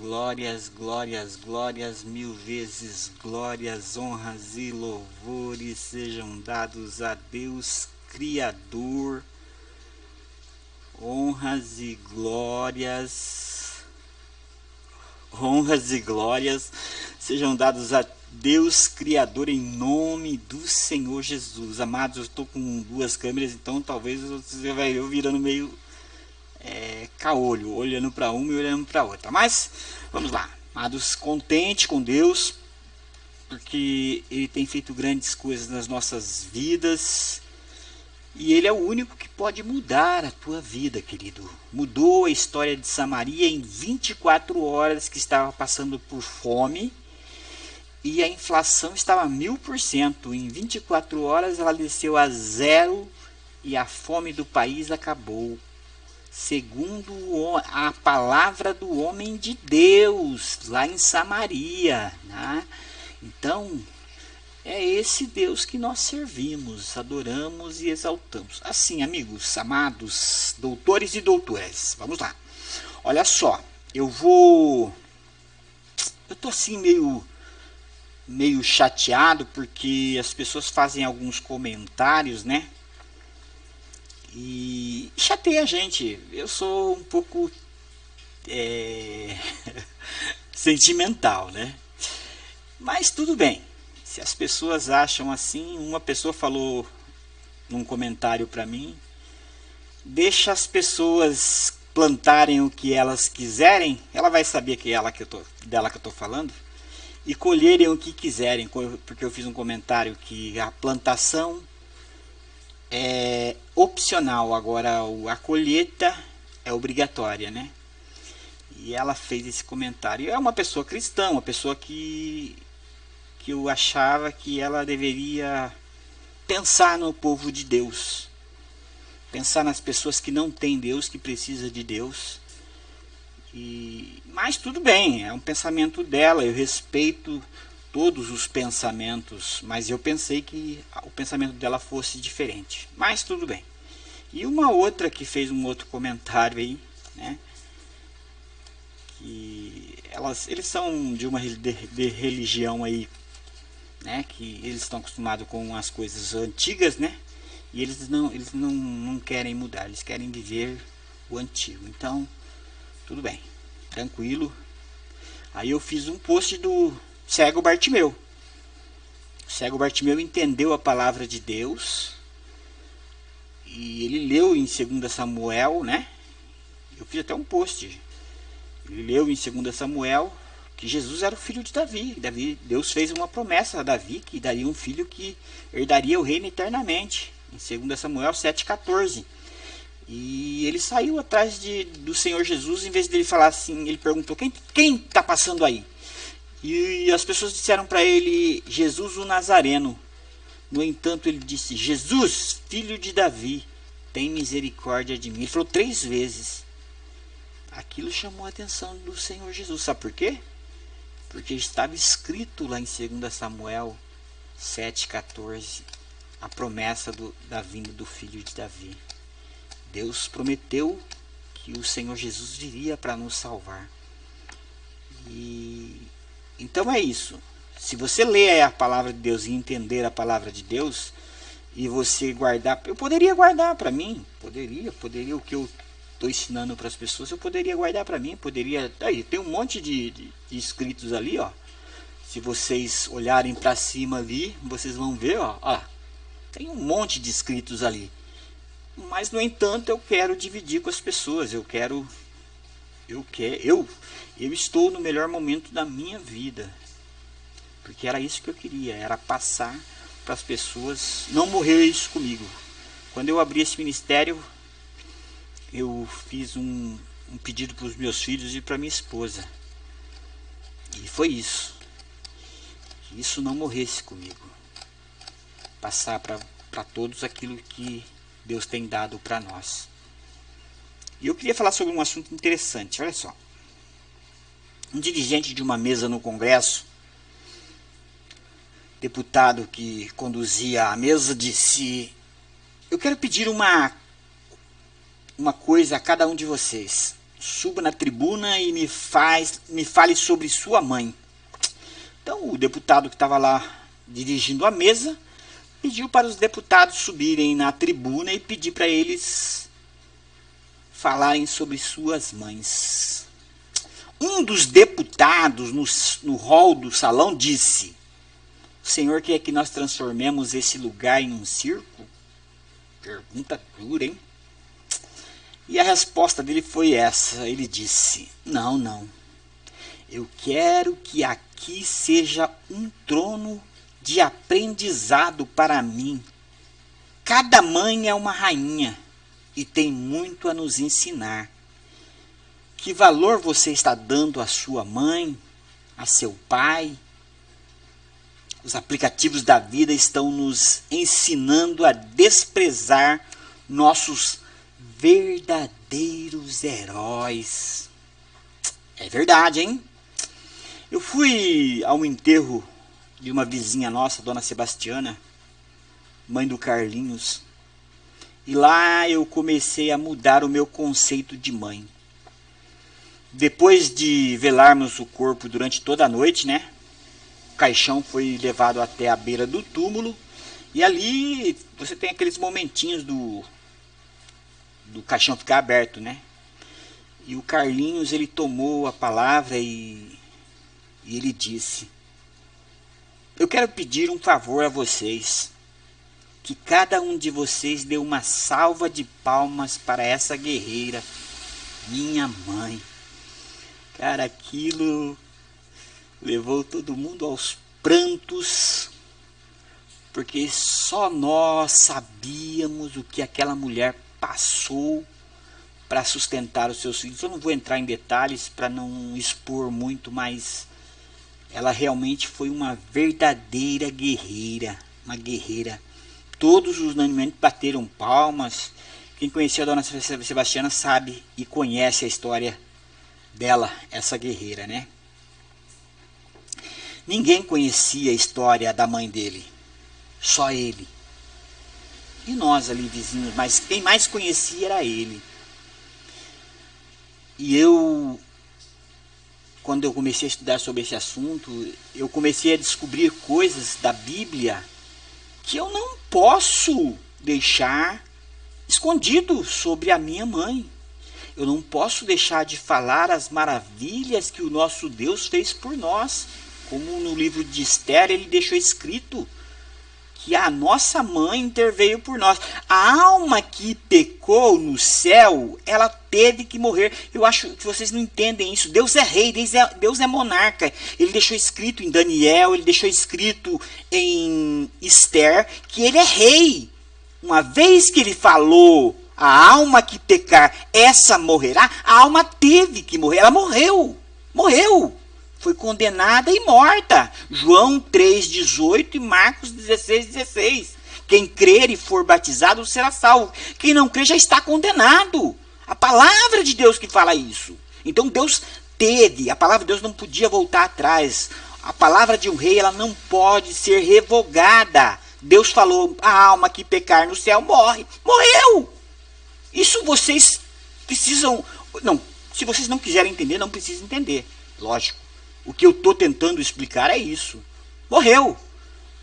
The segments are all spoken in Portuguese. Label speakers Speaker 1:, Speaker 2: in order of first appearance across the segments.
Speaker 1: glórias, glórias, glórias, mil vezes glórias, honras e louvores sejam dados a Deus Criador. Honras e glórias sejam dados a Deus Criador em nome do Senhor Jesus. Amados, eu estou com duas câmeras, então talvez você vai eu virando meio caolho, olhando para uma e olhando para outra. Mas vamos lá, amados, contente com Deus, porque Ele tem feito grandes coisas nas nossas vidas. E Ele é o único que pode mudar a tua vida, querido. Mudou a história de Samaria em 24 horas, que estava passando por fome. E a inflação estava 1000%. Em 24 horas ela desceu a zero e a fome do país acabou. Segundo a palavra do homem de Deus, lá em Samaria, né? Então, é esse Deus que nós servimos, adoramos e exaltamos. Assim, amigos, amados, doutores e doutoras, vamos lá. Olha só, eu tô assim meio chateado porque as pessoas fazem alguns comentários, né? E chateia a gente. Eu sou um pouco sentimental, né? Mas tudo bem. Se as pessoas acham assim, uma pessoa falou num comentário para mim: deixa as pessoas plantarem o que elas quiserem, ela vai saber que é dela que eu tô falando, e colherem o que quiserem, porque eu fiz um comentário que a plantação é opcional, agora a colheita é obrigatória, né? E ela fez esse comentário. É uma pessoa cristã, uma pessoa que eu achava que ela deveria pensar no povo de Deus, pensar nas pessoas que não têm Deus, que precisam de Deus. Mas tudo bem, é um pensamento dela, eu respeito todos os pensamentos, mas eu pensei que o pensamento dela fosse diferente. Mas tudo bem. E uma outra que fez um outro comentário aí, né? Que eles são de uma de religião aí, né? Que eles estão acostumados com as coisas antigas, né? E eles não querem mudar, eles querem viver o antigo. Então, tudo bem, tranquilo. Aí eu fiz um post do cego Bartimeu. O cego Bartimeu entendeu a palavra de Deus e ele leu em 2 Samuel, né? Eu fiz até um post. Ele leu em 2 Samuel que Jesus era o filho de Davi. Deus fez uma promessa a Davi que daria um filho que herdaria o reino eternamente. Em 2 Samuel 7,14. E ele saiu atrás do Senhor Jesus, em vez dele falar assim, ele perguntou: quem está passando aí? E as pessoas disseram para ele: Jesus o Nazareno. No entanto, ele disse: Jesus, filho de Davi, tem misericórdia de mim. Ele falou 3 vezes. Aquilo chamou a atenção do Senhor Jesus. Sabe por quê? Porque estava escrito lá em 2 Samuel 7,14 a promessa da vinda do filho de Davi. Deus prometeu que o Senhor Jesus viria para nos salvar. Então é isso. Se você ler a palavra de Deus e entender a palavra de Deus, e você guardar, eu poderia guardar para mim, poderia o que eu estou ensinando para as pessoas, eu poderia guardar para mim, aí tem um monte de escritos ali, ó. Se vocês olharem para cima ali, vocês vão ver, ó, tem um monte de escritos ali. Mas no entanto eu quero dividir com as pessoas, eu estou no melhor momento da minha vida, porque era isso que eu queria, era passar para as pessoas, não morrer isso comigo. Quando eu abri esse ministério, eu fiz um pedido para os meus filhos e para minha esposa, e foi isso, que isso não morresse comigo, passar para todos aquilo que Deus tem dado para nós. E eu queria falar sobre um assunto interessante. Olha só, um dirigente de uma mesa no Congresso, deputado que conduzia a mesa, disse: eu quero pedir uma coisa a cada um de vocês. suba na tribuna e me fale sobre sua mãe. Então o deputado que estava lá dirigindo a mesa pediu para os deputados subirem na tribuna e pedir para eles falarem sobre suas mães. Um dos deputados no hall do salão disse: o senhor quer que nós transformemos esse lugar em um circo? Pergunta dura, hein? E a resposta dele foi essa. Ele disse: não. Eu quero que aqui seja um trono de aprendizado para mim. Cada mãe é uma rainha e tem muito a nos ensinar. Que valor você está dando à sua mãe, a seu pai? Os aplicativos da vida estão nos ensinando a desprezar nossos verdadeiros heróis. É verdade, hein? Eu fui ao enterro de uma vizinha nossa, Dona Sebastiana, mãe do Carlinhos, e lá eu comecei a mudar o meu conceito de mãe. Depois de velarmos o corpo durante toda a noite, né? O caixão foi levado até a beira do túmulo e ali você tem aqueles momentinhos do caixão ficar aberto, né? E o Carlinhos, ele tomou a palavra e ele disse: eu quero pedir um favor a vocês, que cada um de vocês dê uma salva de palmas para essa guerreira, minha mãe. Cara, aquilo levou todo mundo aos prantos, porque só nós sabíamos o que aquela mulher passou para sustentar os seus filhos. Eu não vou entrar em detalhes para não expor muito, mas ela realmente foi uma verdadeira guerreira, uma guerreira. Todos os unanimemente bateram palmas. Quem conhecia a Dona Sebastiana sabe e conhece a história dela, essa guerreira, né? Ninguém conhecia a história da mãe dele, só ele. E nós ali vizinhos, mas quem mais conhecia era ele. E quando eu comecei a estudar sobre esse assunto, eu comecei a descobrir coisas da Bíblia que eu não posso deixar escondido sobre a minha mãe. Eu não posso deixar de falar as maravilhas que o nosso Deus fez por nós. Como no livro de Esther ele deixou escrito que a nossa mãe interveio por nós. A alma que pecou no céu, ela teve que morrer. Eu acho que vocês não entendem isso. Deus é rei, Deus é monarca. Ele deixou escrito em Daniel, ele deixou escrito em Esther que ele é rei. Uma vez que ele falou: a alma que pecar, essa morrerá, a alma teve que morrer. Ela morreu. Foi condenada e morta. João 3,18 e Marcos 16,16. Quem crer e for batizado será salvo. Quem não crer já está condenado. A palavra de Deus que fala isso. Então Deus teve, a palavra de Deus não podia voltar atrás. A palavra de um rei, ela não pode ser revogada. Deus falou: a alma que pecar no céu morre. Morreu! Isso vocês precisam... Não, se vocês não quiserem entender, não precisam entender. Lógico. O que eu estou tentando explicar é isso. Morreu.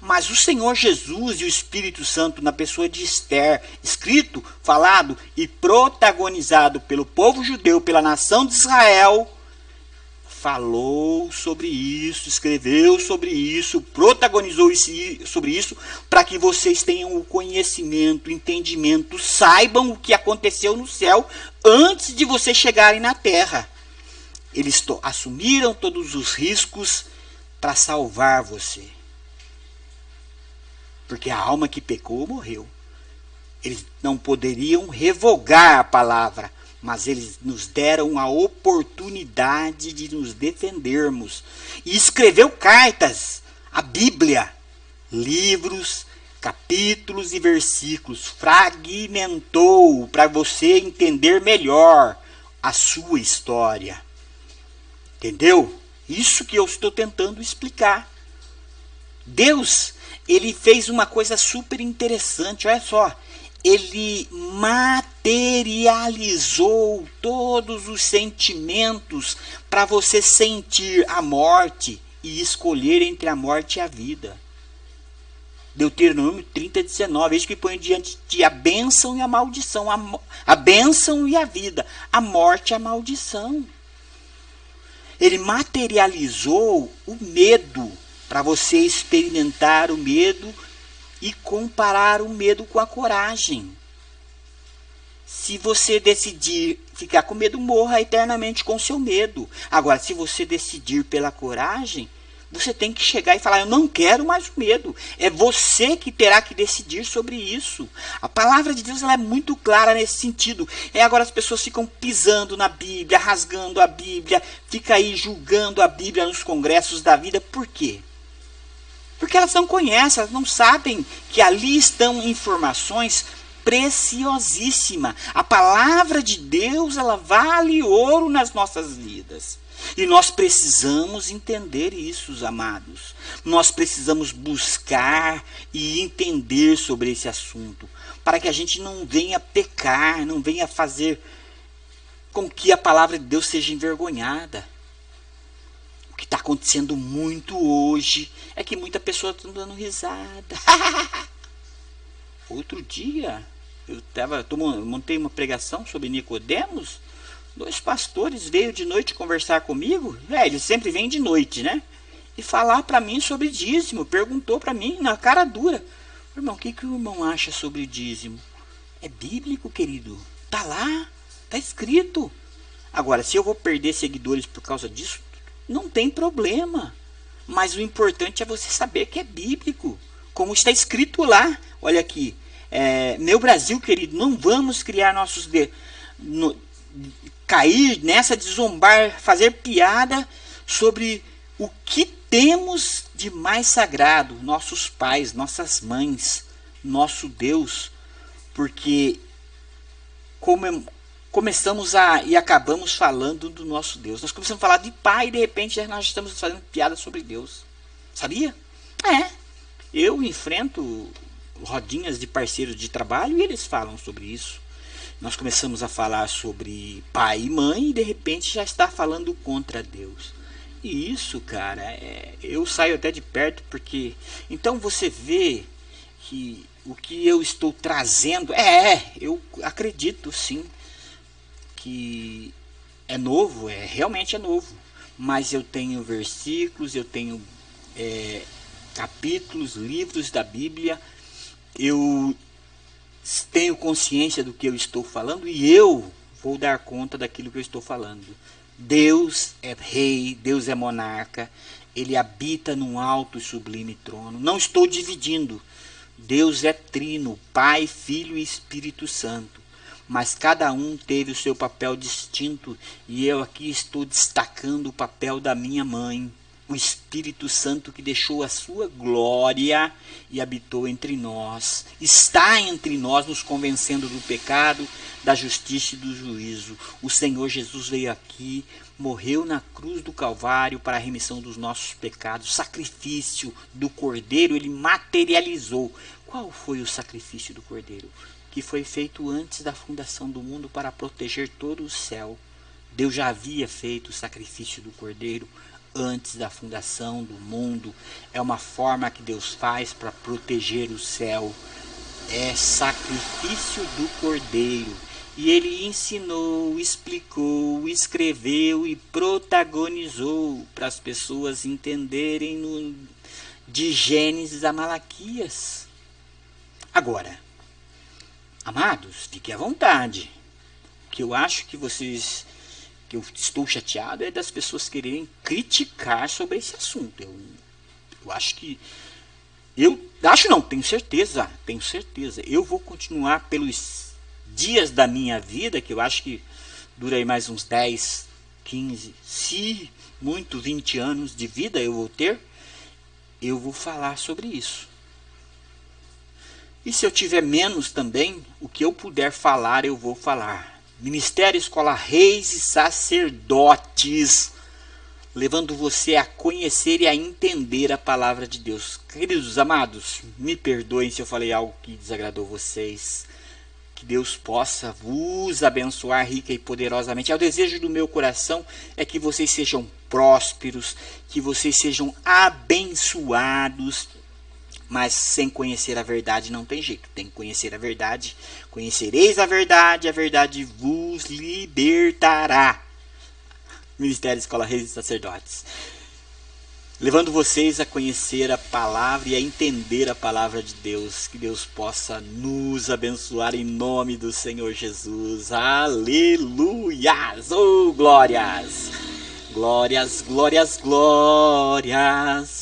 Speaker 1: Mas o Senhor Jesus e o Espírito Santo, na pessoa de Esther, escrito, falado e protagonizado pelo povo judeu, pela nação de Israel, falou sobre isso, escreveu sobre isso, protagonizou sobre isso, para que vocês tenham o conhecimento, o entendimento, saibam o que aconteceu no céu antes de vocês chegarem na terra. Eles assumiram todos os riscos para salvar você. Porque a alma que pecou morreu. Eles não poderiam revogar a palavra, mas eles nos deram a oportunidade de nos defendermos. E escreveu cartas, a Bíblia, livros, capítulos e versículos, fragmentou para você entender melhor a sua história. Entendeu? Isso que eu estou tentando explicar. Deus, ele fez uma coisa super interessante, olha só. ele materializou todos os sentimentos para você sentir a morte e escolher entre a morte e a vida. Deuteronômio 30:19, eis que põe diante de ti a bênção e a maldição, a bênção e a vida, a morte e a maldição. Ele materializou o medo para você experimentar o medo e comparar o medo com a coragem. Se você decidir ficar com medo, morra eternamente com seu medo. Agora, se você decidir pela coragem, você tem que chegar e falar, eu não quero mais o medo. É você que terá que decidir sobre isso. A palavra de Deus ela é muito clara nesse sentido. Agora as pessoas ficam pisando na Bíblia, rasgando a Bíblia, ficam aí julgando a Bíblia nos congressos da vida. Por quê? Porque elas não conhecem, elas não sabem que ali estão informações preciosíssimas. A palavra de Deus ela vale ouro nas nossas vidas. E nós precisamos entender isso, amados. Nós precisamos buscar e entender sobre esse assunto, para que a gente não venha pecar, não venha fazer com que a palavra de Deus seja envergonhada. O que está acontecendo muito hoje é que muita pessoa está dando risada. Outro dia, montei uma pregação sobre Nicodemos. 2 pastores veio de noite conversar comigo. Eles sempre vêm de noite, né? E falar para mim sobre dízimo. Perguntou para mim na cara dura. Irmão, o que o irmão acha sobre dízimo? É bíblico, querido. Tá lá. Tá escrito. Agora, se eu vou perder seguidores por causa disso, não tem problema. Mas o importante é você saber que é bíblico. Como está escrito lá. Olha aqui. Meu Brasil, querido, não vamos criar cair nessa de zombar, fazer piada sobre o que temos de mais sagrado, nossos pais, nossas mães, nosso Deus, porque começamos e acabamos falando do nosso Deus. Nós começamos a falar de pai e de repente nós estamos fazendo piada sobre Deus. Sabia? Eu enfrento rodinhas de parceiros de trabalho e eles falam sobre isso. Nós começamos a falar sobre pai e mãe e de repente já está falando contra Deus. E isso, cara, eu saio até de perto porque... Então você vê que o que eu estou trazendo... eu acredito sim que é novo, realmente é novo. Mas eu tenho versículos, eu tenho capítulos, livros da Bíblia. Eu tenho consciência do que eu estou falando e eu vou dar conta daquilo que eu estou falando. Deus é rei, Deus é monarca, ele habita num alto e sublime trono. Não estou dividindo. Deus é trino, Pai, Filho e Espírito Santo. Mas cada um teve o seu papel distinto e eu aqui estou destacando o papel da minha mãe, o Espírito Santo que deixou a sua glória e habitou entre nós. Está entre nós nos convencendo do pecado, da justiça e do juízo. O Senhor Jesus veio aqui, morreu na cruz do Calvário para a remissão dos nossos pecados. O sacrifício do Cordeiro, ele materializou. Qual foi o sacrifício do Cordeiro? Que foi feito antes da fundação do mundo para proteger todo o céu. Deus já havia feito o sacrifício do Cordeiro antes da fundação do mundo. É uma forma que Deus faz para proteger o céu. É sacrifício do Cordeiro. E ele ensinou, explicou, escreveu e protagonizou para as pessoas entenderem de Gênesis a Malaquias. Agora, amados, fiquem à vontade. Que eu acho que eu estou chateado é das pessoas quererem criticar sobre esse assunto. Eu acho que... tenho certeza. Eu vou continuar pelos dias da minha vida, que eu acho que dura aí mais uns 10, 15, se muito 20 anos de vida eu vou ter. Eu vou falar sobre isso. E se eu tiver menos também, o que eu puder falar, eu vou falar. Ministério Escola Reis e Sacerdotes, levando você a conhecer e a entender a palavra de Deus. Queridos amados, me perdoem se eu falei algo que desagradou vocês. Que Deus possa vos abençoar rica e poderosamente. É o desejo do meu coração é que vocês sejam prósperos, que vocês sejam abençoados. Mas sem conhecer a verdade não tem jeito. Tem que conhecer a verdade. Conhecereis a verdade vos libertará. Ministério Escola Reis e Sacerdotes. Levando vocês a conhecer a palavra e a entender a palavra de Deus. Que Deus possa nos abençoar em nome do Senhor Jesus. Aleluias! Oh, glórias! Glórias, glórias, glórias!